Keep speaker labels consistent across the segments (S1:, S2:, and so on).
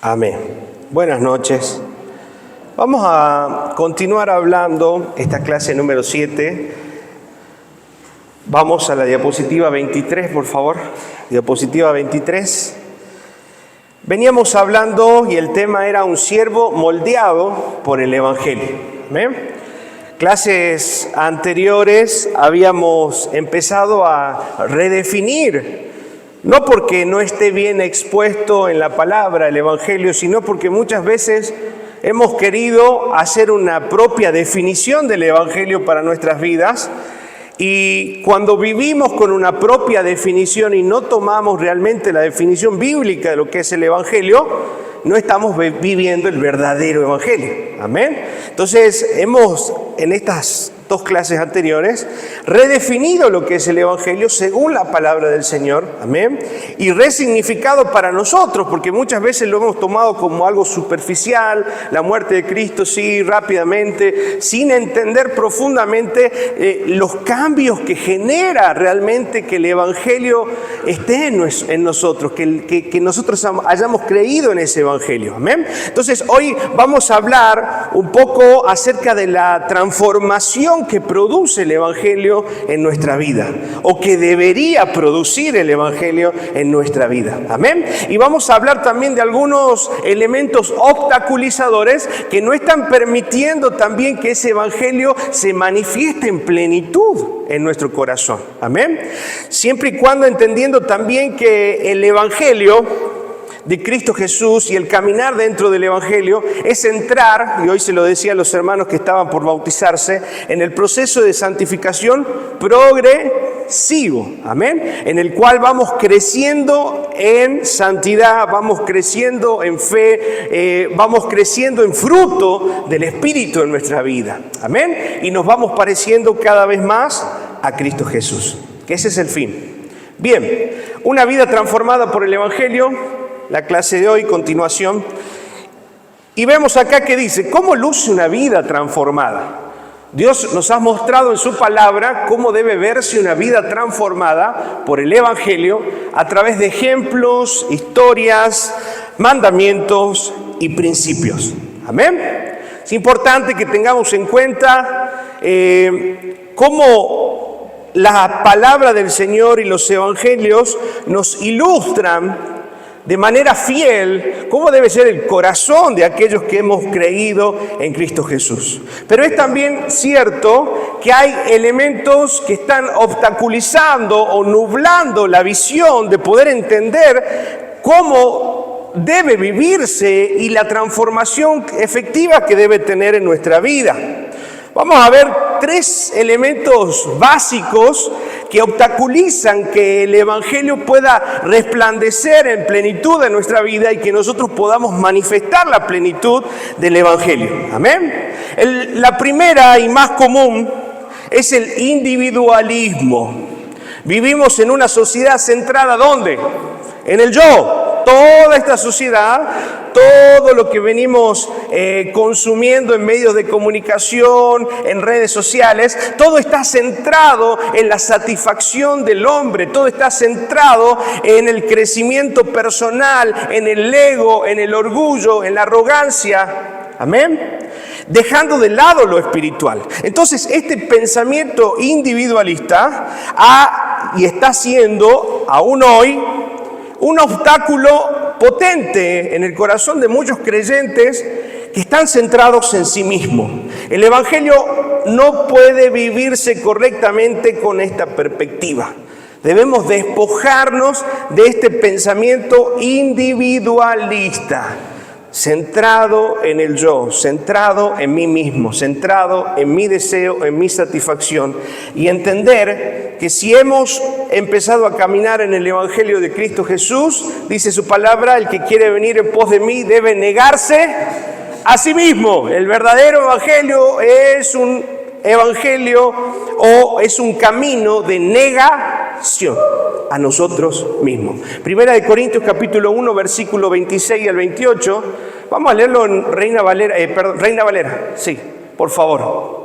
S1: Amén. Buenas noches. Vamos a continuar hablando esta clase número 7. Vamos a la diapositiva 23, por favor. Diapositiva 23. Veníamos hablando y el tema era un siervo moldeado por el Evangelio. ¿Amén? Clases anteriores habíamos empezado a redefinir, no porque no esté bien expuesto en la palabra el Evangelio, sino porque muchas veces hemos querido hacer una propia definición del Evangelio para nuestras vidas. Y cuando vivimos con una propia definición y no tomamos realmente la definición bíblica de lo que es el Evangelio, no estamos viviendo el verdadero Evangelio. Amén. Entonces, hemos en estas dos clases anteriores redefinido lo que es el Evangelio según la palabra del Señor. Amén. Y resignificado para nosotros, porque muchas veces lo hemos tomado como algo superficial, la muerte de Cristo, sí, rápidamente, sin entender profundamente los cambios que genera realmente que el Evangelio esté en nosotros, que nosotros hayamos creído en ese Evangelio. Amén. Entonces, hoy vamos a hablar un poco acerca de la transformación que produce el Evangelio en nuestra vida, o que debería producir el Evangelio en nuestra vida. Amén. Y vamos a hablar también de algunos elementos obstaculizadores que no están permitiendo también que ese Evangelio se manifieste en plenitud en nuestro corazón. Amén. Siempre y cuando entendiendo también que el Evangelio de Cristo Jesús y el caminar dentro del Evangelio es entrar, y hoy se lo decía a los hermanos que estaban por bautizarse, en el proceso de santificación progresivo, amén, en el cual vamos creciendo en santidad, vamos creciendo en fe, vamos creciendo en fruto del Espíritu en nuestra vida, amén, y nos vamos pareciendo cada vez más a Cristo Jesús, que ese es el fin. Bien, una vida transformada por el Evangelio. La clase de hoy, continuación. Y vemos acá que dice, ¿cómo luce una vida transformada? Dios nos ha mostrado en su palabra cómo debe verse una vida transformada por el Evangelio a través de ejemplos, historias, mandamientos y principios. Amén. Es importante que tengamos en cuenta cómo la palabra del Señor y los evangelios nos ilustran de manera fiel cómo debe ser el corazón de aquellos que hemos creído en Cristo Jesús. Pero es también cierto que hay elementos que están obstaculizando o nublando la visión de poder entender cómo debe vivirse y la transformación efectiva que debe tener en nuestra vida. Vamos a ver tres elementos básicos que obstaculizan que el Evangelio pueda resplandecer en plenitud en nuestra vida y que nosotros podamos manifestar la plenitud del Evangelio. Amén. La primera y más común es el individualismo. Vivimos en una sociedad centrada ¿dónde? En el yo. Toda esta sociedad, todo lo que venimos consumiendo en medios de comunicación, en redes sociales, todo está centrado en la satisfacción del hombre, todo está centrado en el crecimiento personal, en el ego, en el orgullo, en la arrogancia. Amén. Dejando de lado lo espiritual. Entonces, este pensamiento individualista y está siendo, aún hoy, un obstáculo potente en el corazón de muchos creyentes que están centrados en sí mismos. El Evangelio no puede vivirse correctamente con esta perspectiva. Debemos despojarnos de este pensamiento individualista, centrado en el yo, centrado en mí mismo, centrado en mi deseo, en mi satisfacción, y entender que si hemos empezado a caminar en el Evangelio de Cristo Jesús, dice su palabra, el que quiere venir en pos de mí debe negarse a sí mismo. El verdadero Evangelio es un Evangelio o es un camino de negación a nosotros mismos. Primera de Corintios capítulo 1, versículo 26 al 28. Vamos a leerlo en Reina Valera, sí, por favor.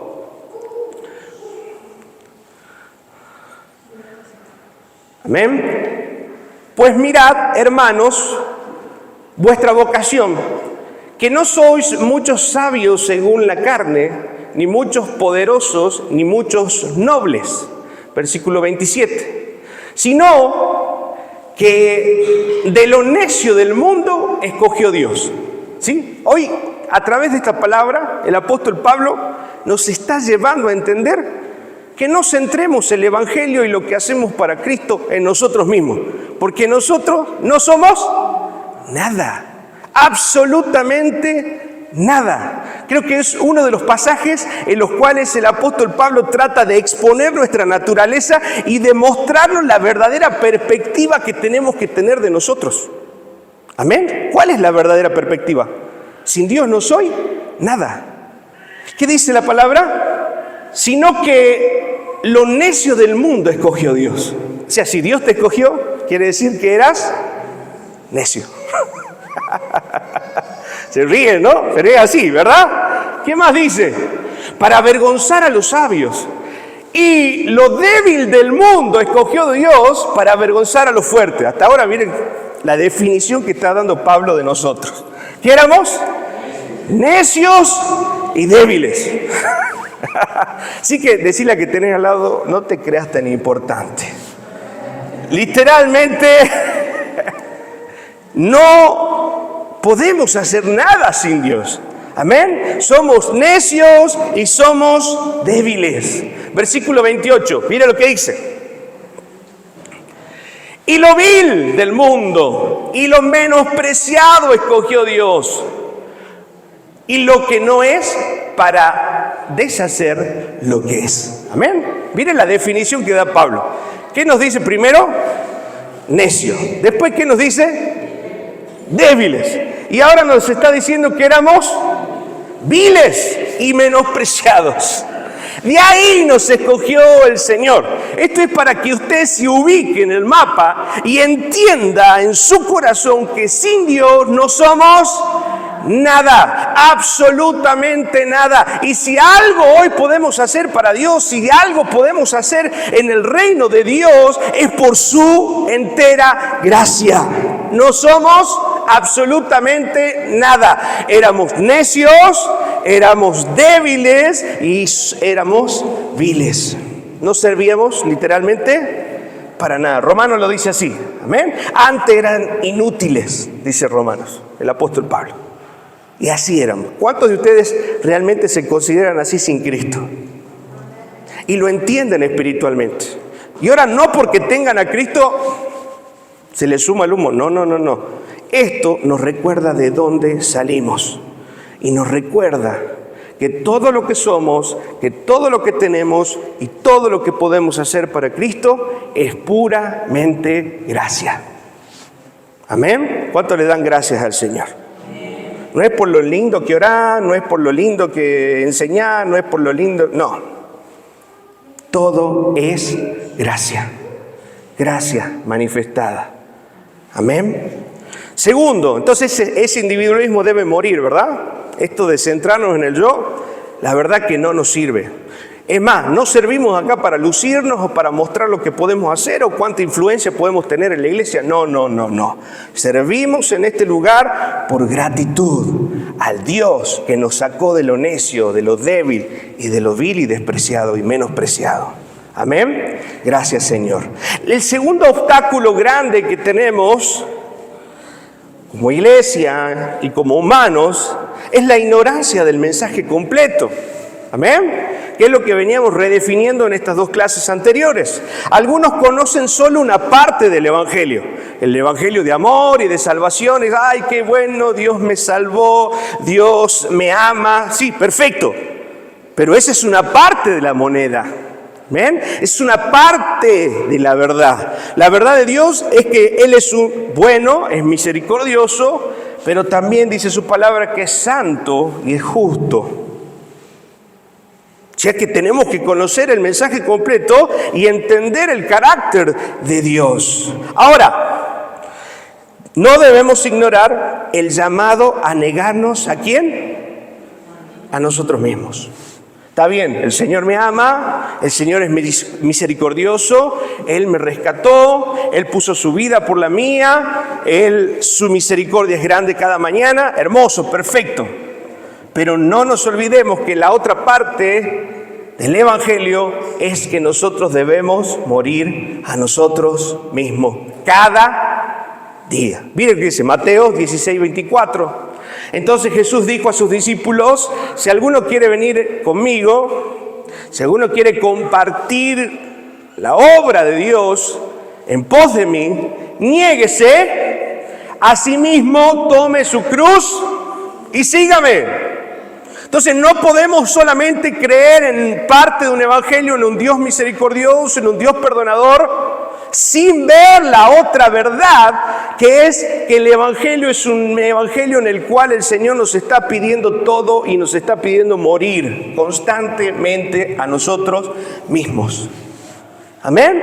S1: Amén. Pues mirad, hermanos, vuestra vocación, que no sois muchos sabios según la carne, ni muchos poderosos, ni muchos nobles. Versículo 27. Sino que de lo necio del mundo escogió Dios. ¿Sí? Hoy, a través de esta palabra, el apóstol Pablo nos está llevando a entender que no centremos el Evangelio y lo que hacemos para Cristo en nosotros mismos, porque nosotros no somos nada, absolutamente nada. Creo que es uno de los pasajes en los cuales el apóstol Pablo trata de exponer nuestra naturaleza y de mostrarnos la verdadera perspectiva que tenemos que tener de nosotros. ¿Amén? ¿Cuál es la verdadera perspectiva? Sin Dios no soy nada. ¿Qué dice la palabra? Sino que lo necio del mundo escogió Dios. O sea, si Dios te escogió, quiere decir que eras necio. Se ríe, ¿no? Pero es así, ¿verdad? ¿Qué más dice? Para avergonzar a los sabios. Y lo débil del mundo escogió Dios para avergonzar a los fuertes. Hasta ahora miren la definición que está dando Pablo de nosotros. ¿Qué éramos? Necios y débiles. Así que decirle a que tenés al lado, no te creas tan importante. Literalmente, no podemos hacer nada sin Dios. Amén. Somos necios y somos débiles. Versículo 28, mira lo que dice. Y lo vil del mundo y lo menospreciado escogió Dios. Y lo que no es para deshacer lo que es. Amén. Miren la definición que da Pablo. ¿Qué nos dice primero? Necio. Después, ¿qué nos dice? Débiles. Y ahora nos está diciendo que éramos viles y menospreciados. De ahí nos escogió el Señor. Esto es para que usted se ubique en el mapa y entienda en su corazón que sin Dios no somos nada, absolutamente nada. Y si algo hoy podemos hacer para Dios, si algo podemos hacer en el reino de Dios, es por su entera gracia. No somos absolutamente nada. Éramos necios, éramos débiles y éramos viles. No servíamos literalmente para nada. Romanos lo dice así. Amén. Antes eran inútiles, dice Romanos, el apóstol Pablo. Y así éramos. ¿Cuántos de ustedes realmente se consideran así sin Cristo? Y lo entienden espiritualmente. Y ahora no porque tengan a Cristo se les suma el humo. No. Esto nos recuerda de dónde salimos. Y nos recuerda que todo lo que somos, que todo lo que tenemos y todo lo que podemos hacer para Cristo es puramente gracia. Amén. ¿Cuánto le dan gracias al Señor? No es por lo lindo que orar, no es por lo lindo que enseñar, no es por lo lindo, no. Todo es gracia. Gracia manifestada. Amén. Segundo, entonces ese individualismo debe morir, ¿verdad? Esto de centrarnos en el yo, la verdad que no nos sirve. Es más, no servimos acá para lucirnos o para mostrar lo que podemos hacer o cuánta influencia podemos tener en la iglesia. No. Servimos en este lugar por gratitud al Dios que nos sacó de lo necio, de lo débil y de lo vil y despreciado y menospreciado. Amén. Gracias, Señor. El segundo obstáculo grande que tenemos como iglesia y como humanos es la ignorancia del mensaje completo. Amén. Que es lo que veníamos redefiniendo en estas dos clases anteriores. Algunos conocen solo una parte del Evangelio. El Evangelio de amor y de salvación. Es, ay, qué bueno, Dios me salvó, Dios me ama. Sí, perfecto. Pero esa es una parte de la moneda. ¿Ven? Es una parte de la verdad. La verdad de Dios es que Él es bueno, es misericordioso, pero también dice su palabra que es santo y es justo. O sea que tenemos que conocer el mensaje completo y entender el carácter de Dios. Ahora, no debemos ignorar el llamado a negarnos ¿a quién? A nosotros mismos. Está bien, el Señor me ama, el Señor es misericordioso, Él me rescató, Él puso su vida por la mía, su misericordia es grande cada mañana, hermoso, perfecto. Pero no nos olvidemos que la otra parte del Evangelio es que nosotros debemos morir a nosotros mismos cada día. Miren lo que dice Mateo 16:24. Entonces Jesús dijo a sus discípulos: si alguno quiere venir conmigo, si alguno quiere compartir la obra de Dios en pos de mí, niéguese a sí mismo, tome su cruz y sígame. Entonces no podemos solamente creer en parte de un evangelio, en un Dios misericordioso, en un Dios perdonador, sin ver la otra verdad, que es que el evangelio es un evangelio en el cual el Señor nos está pidiendo todo y nos está pidiendo morir constantemente a nosotros mismos. Amén.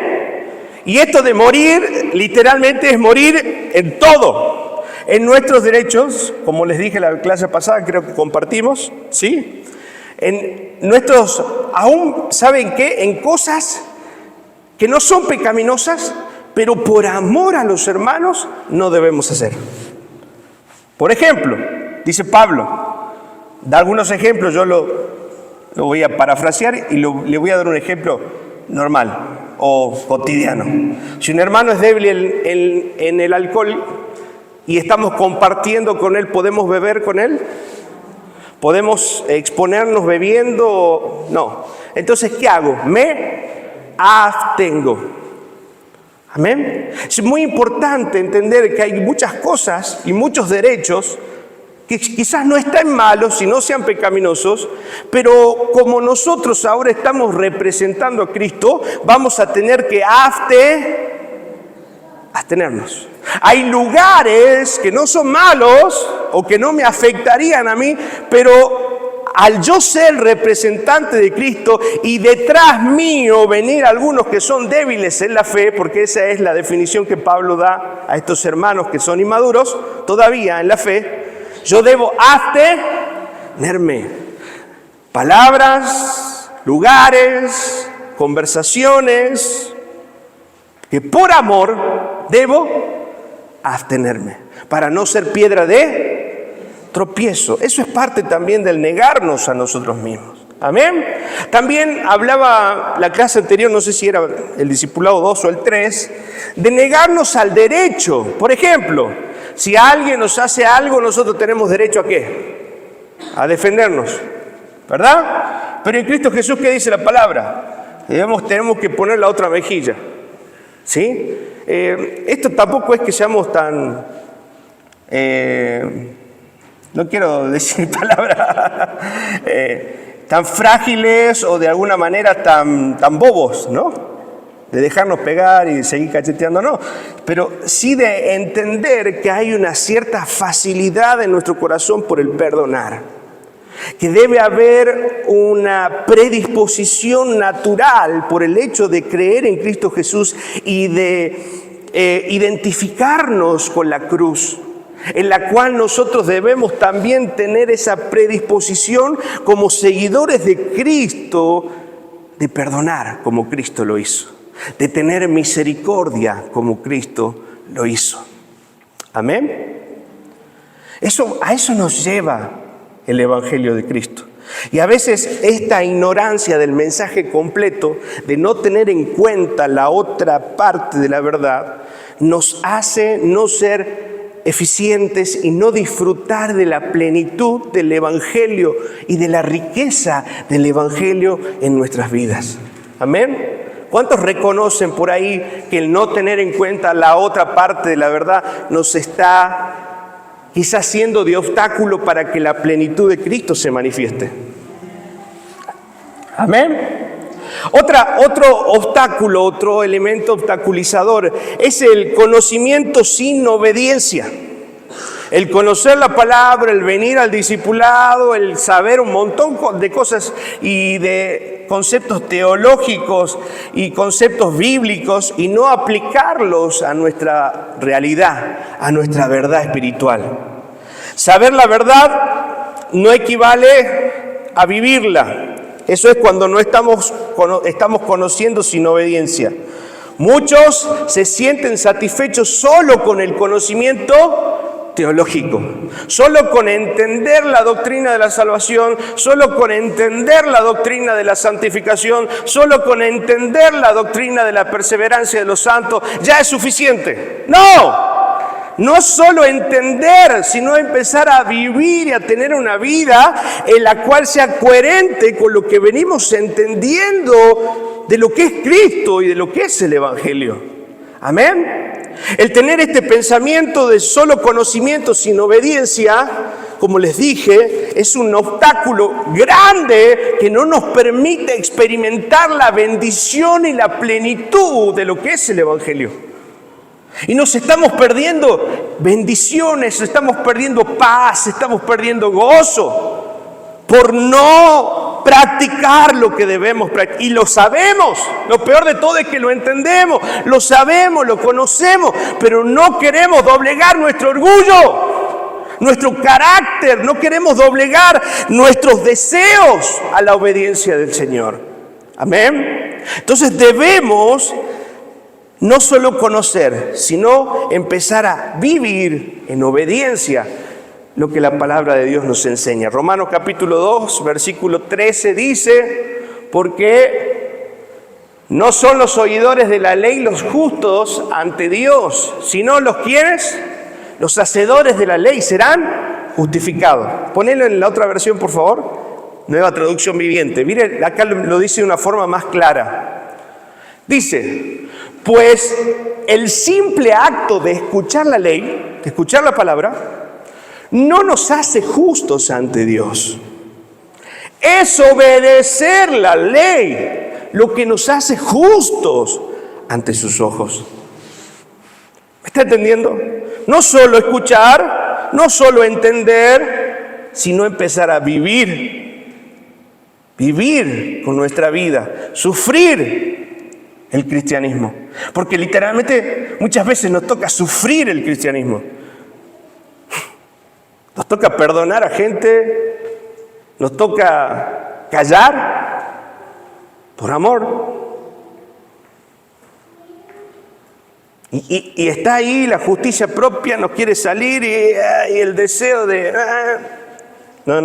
S1: Y esto de morir literalmente es morir en todo. En nuestros derechos, como les dije en la clase pasada, creo que compartimos, ¿sí? En nuestros, aún, ¿saben qué? En cosas que no son pecaminosas, pero por amor a los hermanos no debemos hacer. Por ejemplo, dice Pablo, da algunos ejemplos, yo lo voy a parafrasear y le voy a dar un ejemplo normal o cotidiano. Si un hermano es débil en el alcohol y estamos compartiendo con él, ¿podemos beber con él? ¿Podemos exponernos bebiendo? No. Entonces, ¿qué hago? Me abstengo. Amén. Es muy importante entender que hay muchas cosas y muchos derechos que quizás no están malos y no sean pecaminosos, pero como nosotros ahora estamos representando a Cristo, vamos a tener que abstenernos. Hay lugares que no son malos o que no me afectarían a mí, pero al yo ser representante de Cristo y detrás mío venir algunos que son débiles en la fe, porque esa es la definición que Pablo da a estos hermanos que son inmaduros todavía en la fe, yo debo abstenerme. Palabras, lugares, conversaciones, que por amor debo abstenerme, para no ser piedra de tropiezo. Eso es parte también del negarnos a nosotros mismos. Amén. También hablaba la clase anterior, no sé si era el discipulado 2 o el 3, de negarnos al derecho. Por ejemplo, si alguien nos hace algo, nosotros tenemos derecho ¿a qué? A defendernos, ¿verdad? Pero en Cristo Jesús, ¿qué dice la palabra? Tenemos que poner la otra mejilla, ¿sí? Esto tampoco es que seamos tan, no quiero decir palabras, tan frágiles o de alguna manera tan bobos, ¿no? De dejarnos pegar y seguir cacheteando, no. Pero sí de entender que hay una cierta facilidad en nuestro corazón por el perdonar. Que debe haber una predisposición natural por el hecho de creer en Cristo Jesús y de identificarnos con la cruz, en la cual nosotros debemos también tener esa predisposición como seguidores de Cristo, de perdonar como Cristo lo hizo, de tener misericordia como Cristo lo hizo. Amén. A eso nos lleva el Evangelio de Cristo. Y a veces esta ignorancia del mensaje completo, de no tener en cuenta la otra parte de la verdad, nos hace no ser eficientes y no disfrutar de la plenitud del Evangelio y de la riqueza del Evangelio en nuestras vidas. Amén. ¿Cuántos reconocen por ahí que el no tener en cuenta la otra parte de la verdad nos está quizás siendo de obstáculo para que la plenitud de Cristo se manifieste? Amén. Otro obstáculo, otro elemento obstaculizador es el conocimiento sin obediencia. El conocer la palabra, el venir al discipulado, el saber un montón de cosas y de conceptos teológicos y conceptos bíblicos y no aplicarlos a nuestra realidad, a nuestra verdad espiritual. Saber la verdad no equivale a vivirla. Eso es cuando no estamos conociendo sin obediencia. Muchos se sienten satisfechos solo con el conocimiento teológico, solo con entender la doctrina de la salvación, solo con entender la doctrina de la santificación, solo con entender la doctrina de la perseverancia de los santos, ya es suficiente. No solo entender, sino empezar a vivir y a tener una vida en la cual sea coherente con lo que venimos entendiendo de lo que es Cristo y de lo que es el Evangelio. Amén. El tener este pensamiento de solo conocimiento sin obediencia, como les dije, es un obstáculo grande que no nos permite experimentar la bendición y la plenitud de lo que es el Evangelio. Y nos estamos perdiendo bendiciones, estamos perdiendo paz, estamos perdiendo gozo por no practicar lo que debemos practicar. Y lo sabemos, lo peor de todo es que lo entendemos, lo sabemos, lo conocemos, pero no queremos doblegar nuestro orgullo, nuestro carácter, no queremos doblegar nuestros deseos a la obediencia del Señor. Amén. Entonces debemos no solo conocer, sino empezar a vivir en obediencia lo que la palabra de Dios nos enseña. Romanos capítulo 2, versículo 13 dice, porque no son los oidores de la ley los justos ante Dios, sino los quienes, los hacedores de la ley serán justificados. Ponelo en la otra versión, por favor, Nueva Traducción Viviente. Mire, acá lo dice de una forma más clara. Dice, pues el simple acto de escuchar la ley, de escuchar la palabra, no nos hace justos ante Dios. Es obedecer la ley lo que nos hace justos ante sus ojos. ¿Me está entendiendo? No solo escuchar, no solo entender, sino empezar a vivir con nuestra vida, sufrir el cristianismo. Porque literalmente muchas veces nos toca sufrir el cristianismo. Nos toca perdonar a gente, nos toca callar por amor. Y está ahí la justicia propia, nos quiere salir y el deseo de... No.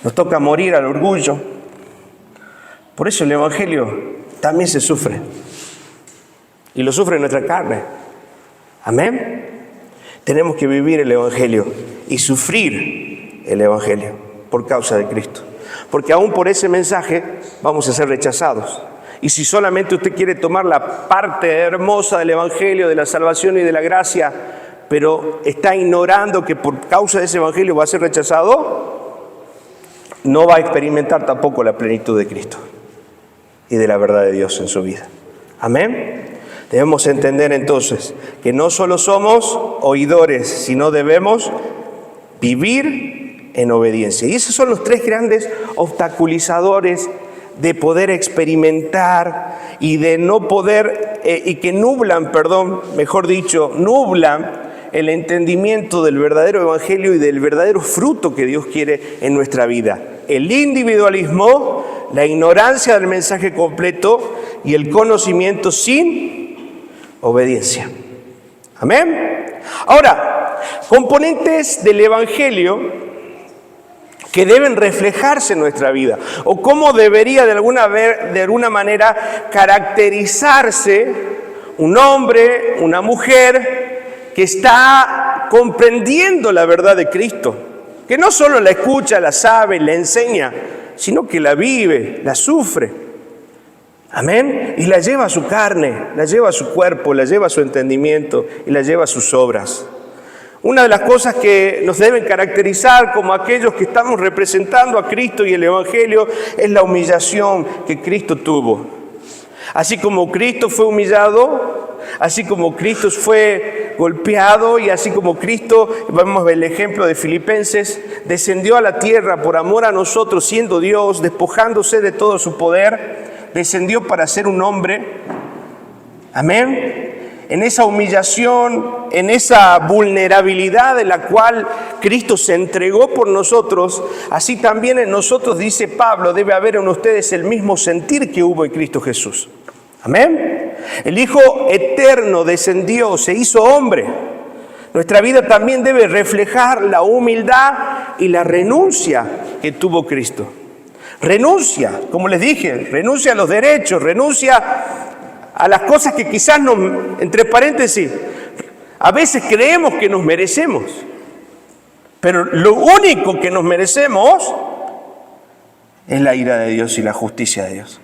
S1: Nos toca morir al orgullo. Por eso el Evangelio también se sufre. Y lo sufre nuestra carne. Amén. Tenemos que vivir el Evangelio y sufrir el Evangelio por causa de Cristo. Porque aún por ese mensaje vamos a ser rechazados. Y si solamente usted quiere tomar la parte hermosa del Evangelio, de la salvación y de la gracia, pero está ignorando que por causa de ese Evangelio va a ser rechazado, no va a experimentar tampoco la plenitud de Cristo y de la verdad de Dios en su vida. Amén. Debemos entender entonces que no solo somos oidores, sino debemos vivir en obediencia. Y esos son los tres grandes obstaculizadores de poder experimentar y de no poder, y que nublan el entendimiento del verdadero evangelio y del verdadero fruto que Dios quiere en nuestra vida. El individualismo, la ignorancia del mensaje completo y el conocimiento sin obediencia. Amén. Ahora, componentes del evangelio que deben reflejarse en nuestra vida, o cómo debería de alguna manera caracterizarse un hombre, una mujer que está comprendiendo la verdad de Cristo, que no solo la escucha, la sabe, la enseña, sino que la vive, la sufre. Amén. Y la lleva a su carne, la lleva a su cuerpo, la lleva a su entendimiento y la lleva a sus obras. Una de las cosas que nos deben caracterizar como aquellos que estamos representando a Cristo y el Evangelio es la humillación que Cristo tuvo. Así como Cristo fue humillado, así como Cristo fue golpeado y así como Cristo, vamos a ver el ejemplo de Filipenses, descendió a la tierra por amor a nosotros siendo Dios, despojándose de todo su poder, descendió para ser un hombre, amén, en esa humillación, en esa vulnerabilidad de la cual Cristo se entregó por nosotros, así también en nosotros, dice Pablo, debe haber en ustedes el mismo sentir que hubo en Cristo Jesús. Amén. El Hijo eterno descendió, se hizo hombre. Nuestra vida también debe reflejar la humildad y la renuncia que tuvo Cristo. Renuncia, como les dije, renuncia a los derechos, renuncia a las cosas que quizás nos, entre paréntesis, a veces creemos que nos merecemos. Pero lo único que nos merecemos es la ira de Dios y la justicia de Dios.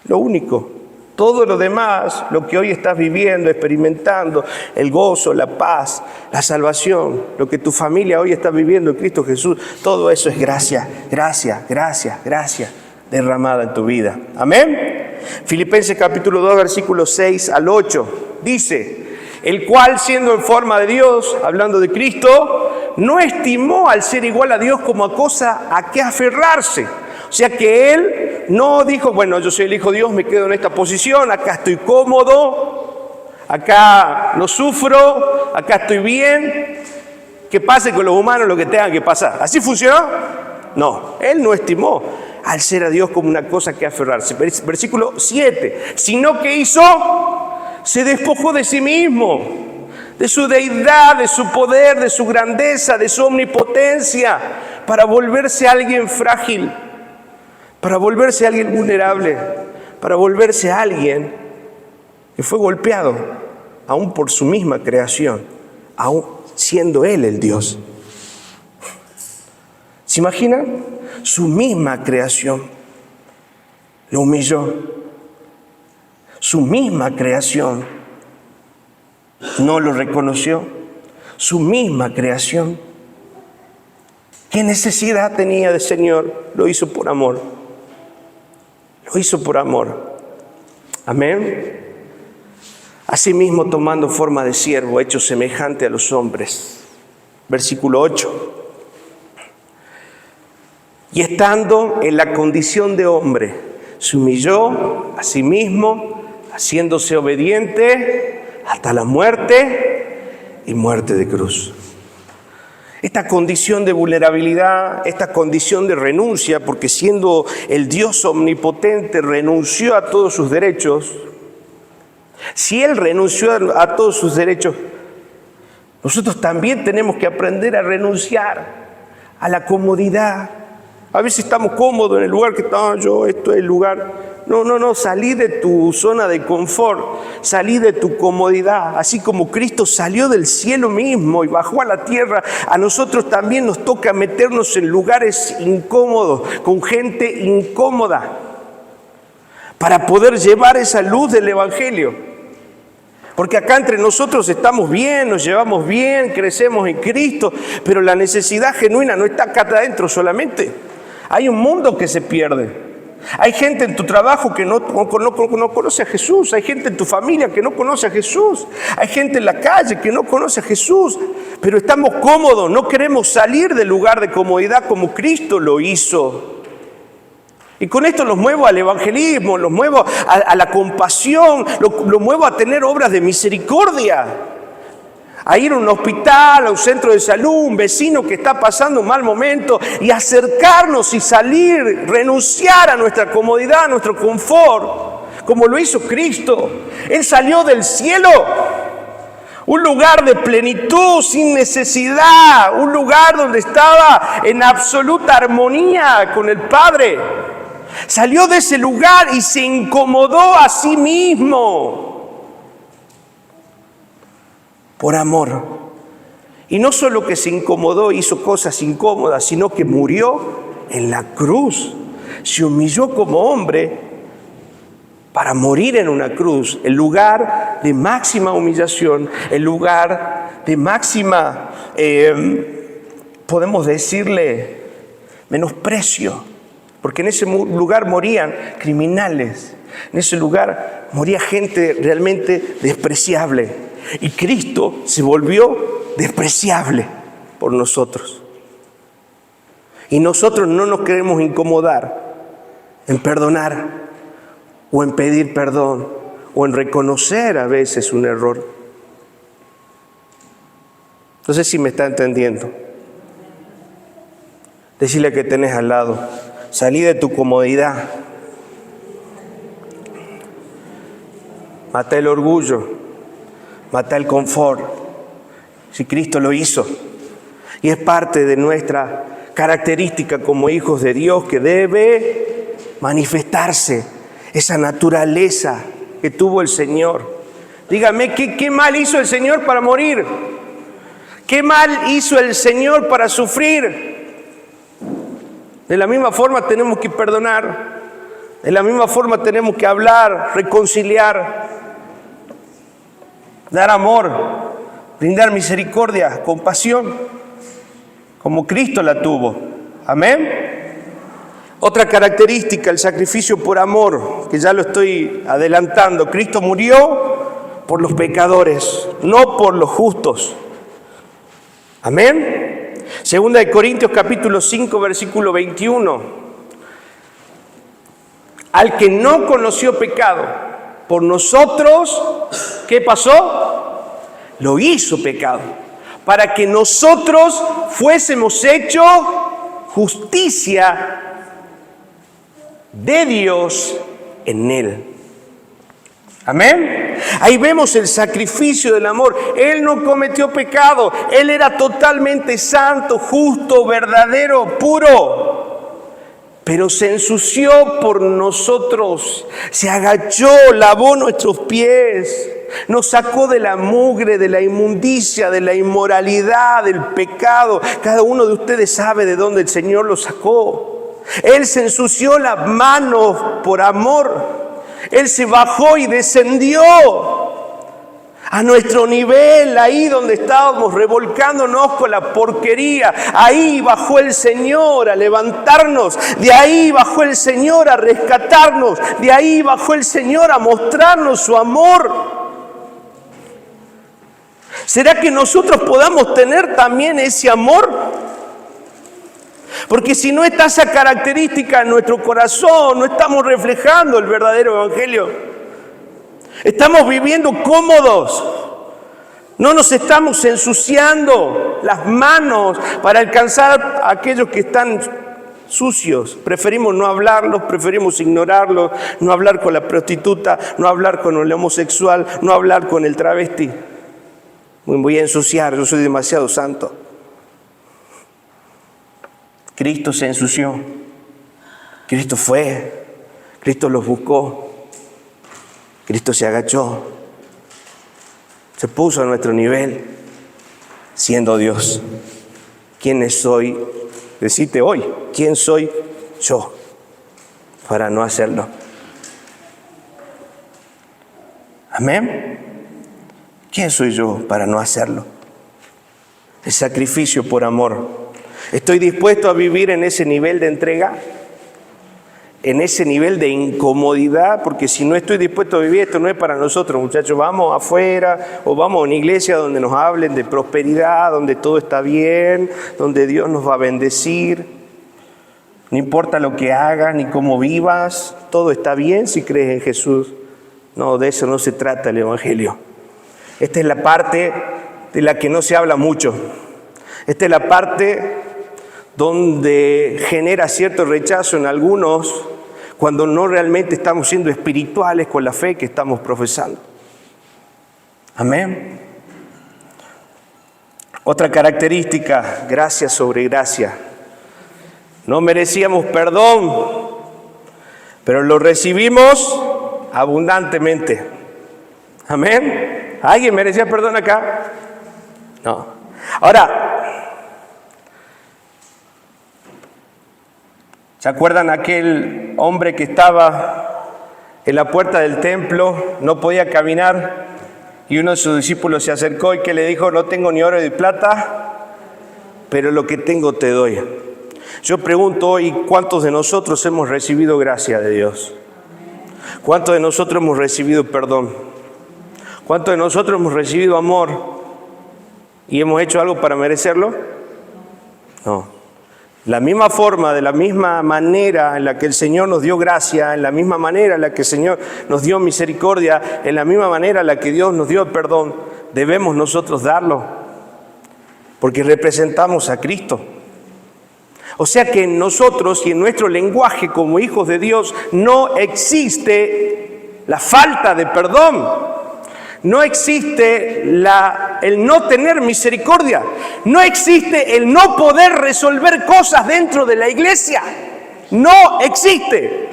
S1: Lo único. Todo lo demás, lo que hoy estás viviendo, experimentando, el gozo, la paz, la salvación, lo que tu familia hoy está viviendo en Cristo Jesús, todo eso es gracia, gracia, gracia, gracia derramada en tu vida. Amén. Filipenses capítulo 2, versículos 6 al 8, dice: el cual, siendo en forma de Dios, hablando de Cristo, no estimó al ser igual a Dios como a cosa a que aferrarse. O sea que Él no dijo, bueno, yo soy el Hijo de Dios, me quedo en esta posición, acá estoy cómodo, acá no sufro, acá estoy bien, que pase con los humanos lo que tenga que pasar. ¿Así funcionó? No, Él no estimó al ser a Dios como una cosa que aferrarse. Versículo 7, sino que hizo, se despojó de sí mismo, de su deidad, de su poder, de su grandeza, de su omnipotencia, para volverse alguien frágil, para volverse alguien vulnerable, para volverse alguien que fue golpeado, aún por su misma creación, aún siendo Él el Dios. ¿Se imaginan? Su misma creación lo humilló. Su misma creación no lo reconoció. Su misma creación. ¿Qué necesidad tenía del Señor? Lo hizo por amor. Lo hizo por amor. Amén. Asimismo, tomando forma de siervo, hecho semejante a los hombres. Versículo 8. Y estando en la condición de hombre, se humilló a sí mismo, haciéndose obediente hasta la muerte y muerte de cruz. Esta condición de vulnerabilidad, esta condición de renuncia, porque siendo el Dios omnipotente renunció a todos sus derechos. Si Él renunció a todos sus derechos, nosotros también tenemos que aprender a renunciar a la comodidad. A veces estamos cómodos en el lugar que estamos, esto es el lugar. No, salí de tu zona de confort, salí de tu comodidad. Así como Cristo salió del cielo mismo y bajó a la tierra, a nosotros también nos toca meternos en lugares incómodos, con gente incómoda, para poder llevar esa luz del Evangelio. Porque acá entre nosotros estamos bien, nos llevamos bien, crecemos en Cristo, pero la necesidad genuina no está acá adentro solamente. Hay un mundo que se pierde. Hay gente en tu trabajo que no conoce a Jesús. Hay gente en tu familia que no conoce a Jesús. Hay gente en la calle que no conoce a Jesús. Pero estamos cómodos, no queremos salir del lugar de comodidad como Cristo lo hizo. Y con esto los muevo al evangelismo, los muevo a la compasión, los muevo a tener obras de misericordia. A ir a un hospital, a un centro de salud, un vecino que está pasando un mal momento y acercarnos y salir, renunciar a nuestra comodidad, a nuestro confort, como lo hizo Cristo. Él salió del cielo, un lugar de plenitud, sin necesidad, un lugar donde estaba en absoluta armonía con el Padre. Salió de ese lugar y se incomodó a sí mismo. Por amor. Y no solo que se incomodó, hizo cosas incómodas, sino que murió en la cruz. Se humilló como hombre para morir en una cruz, el lugar de máxima humillación, el lugar de máxima, podemos decirle, menosprecio. Porque en ese lugar morían criminales, en ese lugar moría gente realmente despreciable. Y Cristo se volvió despreciable por nosotros. Y nosotros no nos queremos incomodar en perdonar o en pedir perdón o en reconocer a veces un error. No sé si me está entendiendo. Decirle que tenés al lado, salí de tu comodidad. Mata el orgullo, mata el confort. Si Cristo lo hizo. Y es parte de nuestra característica como hijos de Dios que debe manifestarse esa naturaleza que tuvo el Señor. Dígame, ¿qué mal hizo el Señor para morir? ¿Qué mal hizo el Señor para sufrir? De la misma forma tenemos que perdonar. De la misma forma tenemos que hablar, reconciliar, dar amor, brindar misericordia, compasión, como Cristo la tuvo. Amén. Otra característica, el sacrificio por amor, que ya lo estoy adelantando. Cristo murió por los pecadores, no por los justos. Amén. Segunda de Corintios capítulo 5, versículo 21. Al que no conoció pecado, por nosotros, ¿qué pasó? Lo hizo pecado, para que nosotros fuésemos hechos justicia de Dios en él. Amén. Ahí vemos el sacrificio del amor. Él no cometió pecado. Él era totalmente santo, justo, verdadero, puro. Pero se ensució por nosotros. Se agachó, lavó nuestros pies. Nos sacó de la mugre, de la inmundicia, de la inmoralidad, del pecado. Cada uno de ustedes sabe de dónde el Señor lo sacó. Él se ensució las manos por amor. Él se bajó y descendió a nuestro nivel, ahí donde estábamos revolcándonos con la porquería. Ahí bajó el Señor a levantarnos, de ahí bajó el Señor a rescatarnos, de ahí bajó el Señor a mostrarnos su amor. ¿Será que nosotros podamos tener también ese amor? Porque si no está esa característica en nuestro corazón, no estamos reflejando el verdadero evangelio. Estamos viviendo cómodos. No nos estamos ensuciando las manos para alcanzar a aquellos que están sucios. Preferimos no hablarlos, preferimos ignorarlos, no hablar con la prostituta, no hablar con el homosexual, no hablar con el travesti. Me voy a ensuciar, yo soy demasiado santo. Cristo se ensució, Cristo fue, Cristo los buscó, Cristo se agachó, se puso a nuestro nivel, siendo Dios. ¿Quién soy? Decite hoy, ¿quién soy yo para no hacerlo? Amén. ¿Quién soy yo para no hacerlo? El sacrificio por amor. ¿Estoy dispuesto a vivir en ese nivel de entrega? ¿En ese nivel de incomodidad? Porque si no estoy dispuesto a vivir, esto no es para nosotros, muchachos. Vamos afuera o vamos a una iglesia donde nos hablen de prosperidad, donde todo está bien, donde Dios nos va a bendecir. No importa lo que hagas ni cómo vivas, todo está bien si crees en Jesús. No, de eso no se trata el evangelio. Esta es la parte de la que no se habla mucho. Esta es la parte donde genera cierto rechazo en algunos cuando no realmente estamos siendo espirituales con la fe que estamos profesando. Amén. Otra característica, gracia sobre gracia. No merecíamos perdón, pero lo recibimos abundantemente. Amén. ¿Alguien merecía perdón acá? No. Ahora, ¿se acuerdan aquel hombre que estaba en la puerta del templo, no podía caminar, y uno de sus discípulos se acercó y que le dijo: no tengo ni oro ni plata, pero lo que tengo te doy? Yo pregunto hoy, ¿cuántos de nosotros hemos recibido gracia de Dios? ¿Cuántos de nosotros hemos recibido perdón? ¿Cuántos de nosotros hemos recibido amor y hemos hecho algo para merecerlo? No. La misma forma, de la misma manera en la que el Señor nos dio gracia, en la misma manera en la que el Señor nos dio misericordia, en la misma manera en la que Dios nos dio perdón, debemos nosotros darlo. porque representamos a Cristo. O sea que en nosotros y en nuestro lenguaje como hijos de Dios no existe la falta de perdón, no existe el no tener misericordia, no existe el no poder resolver cosas dentro de la iglesia, no existe.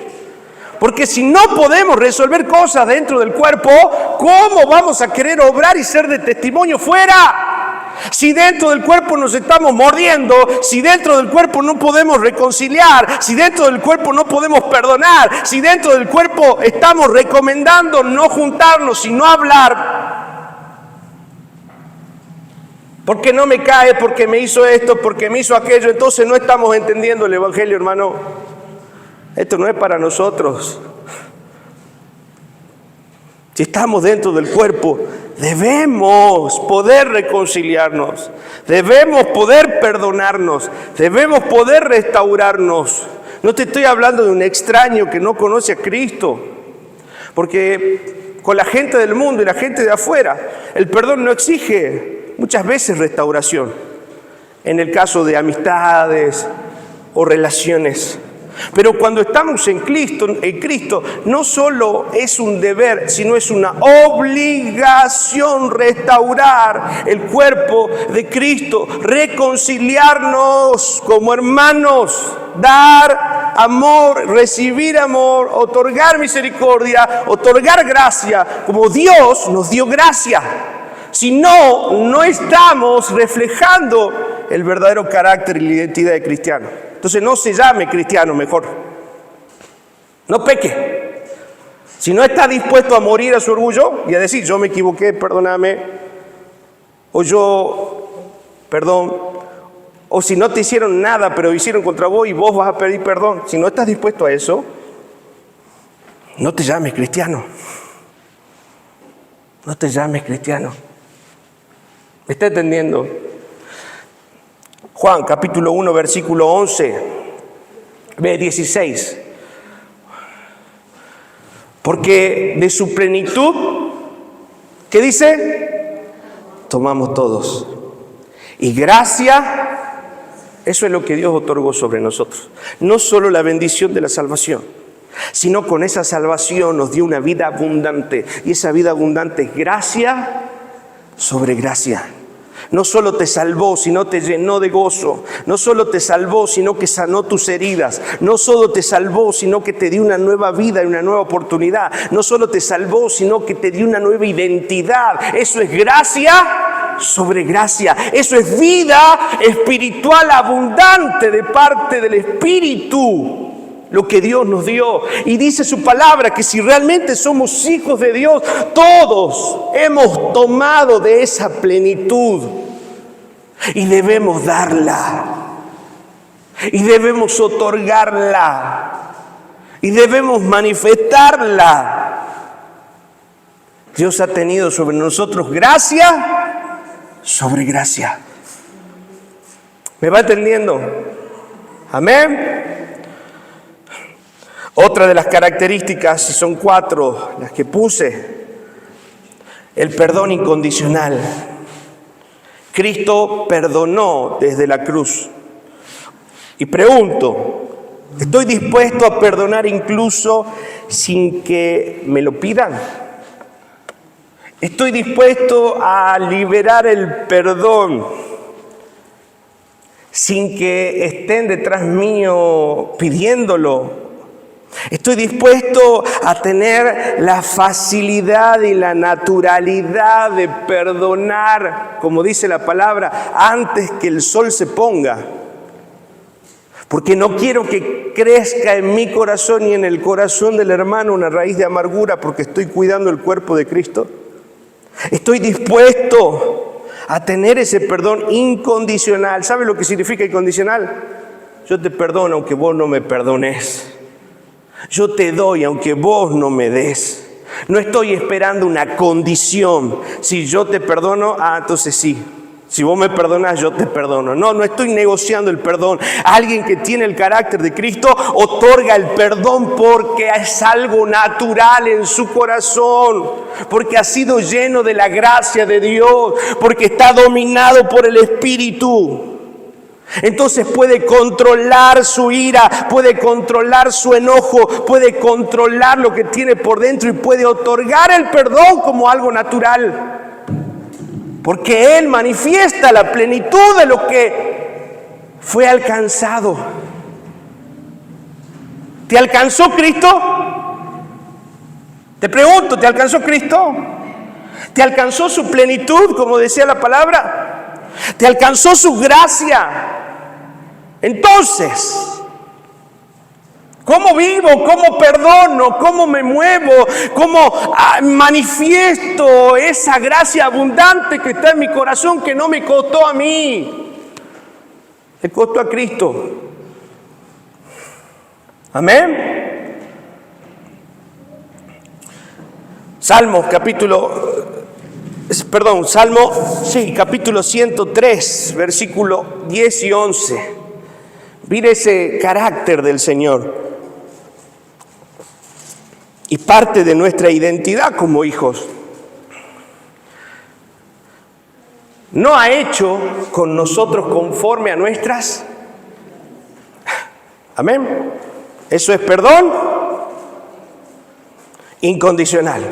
S1: Porque si no podemos resolver cosas dentro del cuerpo, ¿cómo vamos a querer obrar y ser de testimonio fuera? Si dentro del cuerpo nos estamos mordiendo, si dentro del cuerpo no podemos reconciliar, si dentro del cuerpo no podemos perdonar, si dentro del cuerpo estamos recomendando no juntarnos y no hablar, porque no me cae, porque me hizo esto, porque me hizo aquello, entonces no estamos entendiendo el Evangelio, hermano. Esto no es para nosotros. Si estamos dentro del cuerpo, debemos poder reconciliarnos, debemos poder perdonarnos, debemos poder restaurarnos. No te estoy hablando de un extraño que no conoce a Cristo, porque con la gente del mundo y la gente de afuera, el perdón no exige muchas veces restauración, en el caso de amistades o relaciones. Pero cuando estamos en Cristo, no solo es un deber, sino es una obligación restaurar el cuerpo de Cristo, reconciliarnos como hermanos, dar amor, recibir amor, otorgar misericordia, otorgar gracia, como Dios nos dio gracia. Si no, no estamos reflejando el verdadero carácter y la identidad de cristiano. Entonces no se llame cristiano mejor. No peque. Si no está dispuesto a morir a su orgullo y a decir, yo me equivoqué, perdóname, o yo, perdón, o si no te hicieron nada, pero hicieron contra vos y vos vas a pedir perdón. Si no estás dispuesto a eso, no te llames cristiano. No te llames cristiano. ¿Me está entendiendo? Juan, capítulo 1, versículo 11, 16. Porque de su plenitud, ¿qué dice? Tomamos todos. Y gracia, eso es lo que Dios otorgó sobre nosotros. No solo la bendición de la salvación, sino con esa salvación nos dio una vida abundante. Y esa vida abundante es gracia sobre gracia. No solo te salvó, sino te llenó de gozo. No solo te salvó, sino que sanó tus heridas. No solo te salvó, sino que te dio una nueva vida y una nueva oportunidad. No solo te salvó, sino que te dio una nueva identidad. Eso es gracia sobre gracia. Eso es vida espiritual abundante de parte del Espíritu. Lo que Dios nos dio. Y dice su palabra que si realmente somos hijos de Dios, todos hemos tomado de esa plenitud y debemos darla y debemos otorgarla y debemos manifestarla. Dios ha tenido sobre nosotros gracia sobre gracia. ¿Me va entendiendo? Amén. Otra de las características, y son 4 las que puse, el perdón incondicional. Cristo perdonó desde la cruz. Y pregunto, ¿estoy dispuesto a perdonar incluso sin que me lo pidan? ¿Estoy dispuesto a liberar el perdón sin que estén detrás mío pidiéndolo? Estoy dispuesto a tener la facilidad y la naturalidad de perdonar, como dice la palabra, antes que el sol se ponga. Porque no quiero que crezca en mi corazón y en el corazón del hermano una raíz de amargura porque estoy cuidando el cuerpo de Cristo. Estoy dispuesto a tener ese perdón incondicional. ¿Sabe lo que significa incondicional? Yo te perdono aunque vos no me perdones. Yo te doy aunque vos no me des. No estoy esperando una condición. Si yo te perdono, entonces sí. Si vos me perdonás, yo te perdono. No estoy negociando el perdón. Alguien que tiene el carácter de Cristo otorga el perdón porque es algo natural en su corazón, porque ha sido lleno de la gracia de Dios, porque está dominado por el Espíritu. Entonces puede controlar su ira, puede controlar su enojo, puede controlar lo que tiene por dentro y puede otorgar el perdón como algo natural. Porque Él manifiesta la plenitud de lo que fue alcanzado. ¿Te alcanzó Cristo? Te pregunto, ¿te alcanzó Cristo? ¿Te alcanzó su plenitud, como decía la palabra? ¿Te alcanzó su gracia? Entonces, ¿cómo vivo? ¿Cómo perdono? ¿Cómo me muevo? ¿Cómo manifiesto esa gracia abundante que está en mi corazón, que no me costó a mí? Le costó a Cristo. Amén. Salmo capítulo 103, versículo 10 y 11. Mire ese carácter del Señor y parte de nuestra identidad como hijos. No ha hecho con nosotros conforme a nuestras. Amén. Eso es perdón incondicional.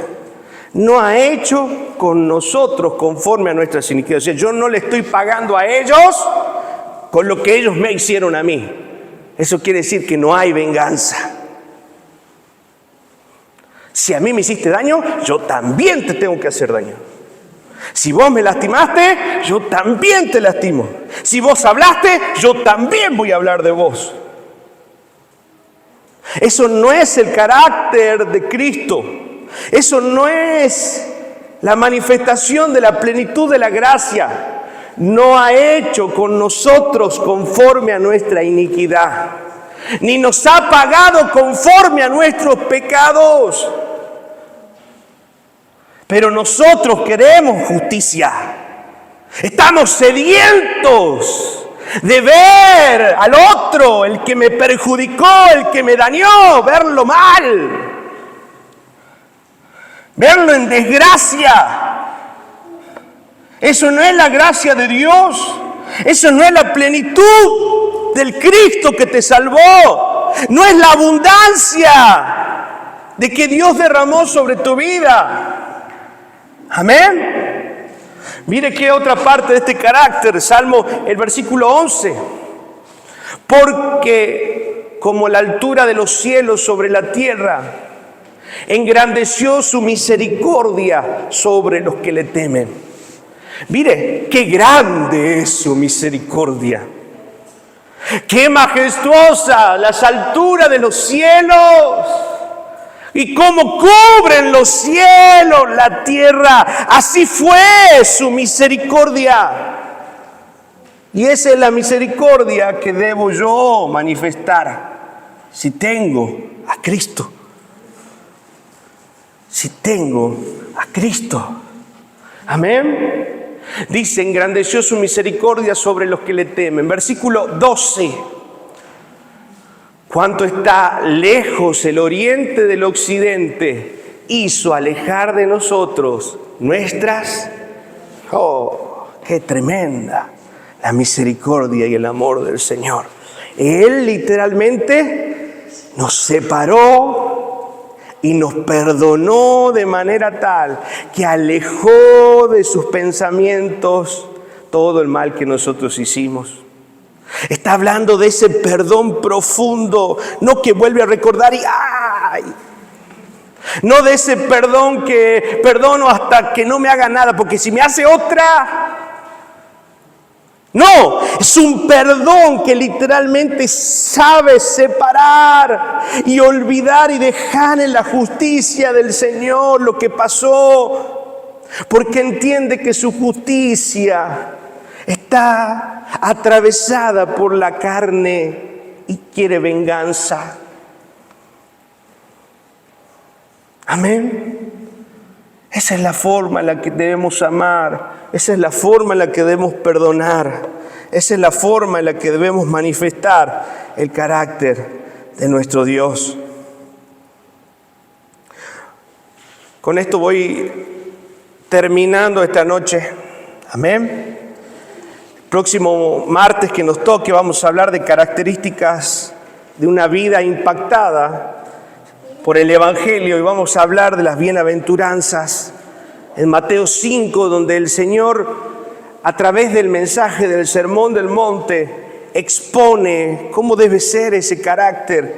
S1: No ha hecho con nosotros conforme a nuestras iniquidades. O sea, yo no le estoy pagando a ellos con lo que ellos me hicieron a mí. Eso quiere decir que no hay venganza. Si a mí me hiciste daño, yo también te tengo que hacer daño. Si vos me lastimaste, yo también te lastimo. Si vos hablaste, yo también voy a hablar de vos. Eso no es el carácter de Cristo. Eso no es la manifestación de la plenitud de la gracia. No ha hecho con nosotros conforme a nuestra iniquidad, ni nos ha pagado conforme a nuestros pecados. Pero nosotros queremos justicia. Estamos sedientos de ver al otro, el que me perjudicó, el que me dañó, verlo mal, verlo en desgracia. Eso no es la gracia de Dios. Eso no es la plenitud del Cristo que te salvó. No es la abundancia de que Dios derramó sobre tu vida. Amén. Mire qué otra parte de este carácter. Salmo, el versículo 11. Porque como la altura de los cielos sobre la tierra, engrandeció su misericordia sobre los que le temen. Mire, qué grande es su misericordia. Qué majestuosa las alturas de los cielos. Y cómo cubren los cielos la tierra. Así fue su misericordia. Y esa es la misericordia que debo yo manifestar si tengo a Cristo. Si tengo a Cristo. Amén. Dice, engrandeció su misericordia sobre los que le temen. Versículo 12. Cuánto está lejos el oriente del occidente, hizo alejar de nosotros nuestras. Oh, qué tremenda la misericordia y el amor del Señor. Él literalmente nos separó y nos perdonó de manera tal que alejó de sus pensamientos todo el mal que nosotros hicimos. Está hablando de ese perdón profundo, no que vuelve a recordar y ¡ay! No de ese perdón que perdono hasta que no me haga nada, porque si me hace otra. No, es un perdón que literalmente sabe separar y olvidar y dejar en la justicia del Señor lo que pasó, porque entiende que su justicia está atravesada por la carne y quiere venganza. Amén. Esa es la forma en la que debemos amar. Esa es la forma en la que debemos perdonar. Esa es la forma en la que debemos manifestar el carácter de nuestro Dios. Con esto voy terminando esta noche. Amén. El próximo martes que nos toque vamos a hablar de características de una vida impactada por el Evangelio y vamos a hablar de las bienaventuranzas. En Mateo 5, donde el Señor, a través del mensaje del Sermón del Monte, expone cómo debe ser ese carácter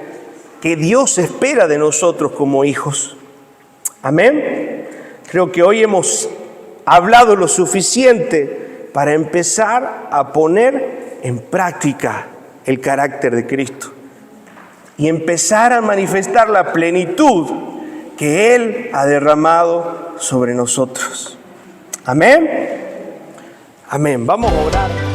S1: que Dios espera de nosotros como hijos. Amén. Creo que hoy hemos hablado lo suficiente para empezar a poner en práctica el carácter de Cristo y empezar a manifestar la plenitud que Él ha derramado sobre nosotros. Amén. Amén. Vamos a orar.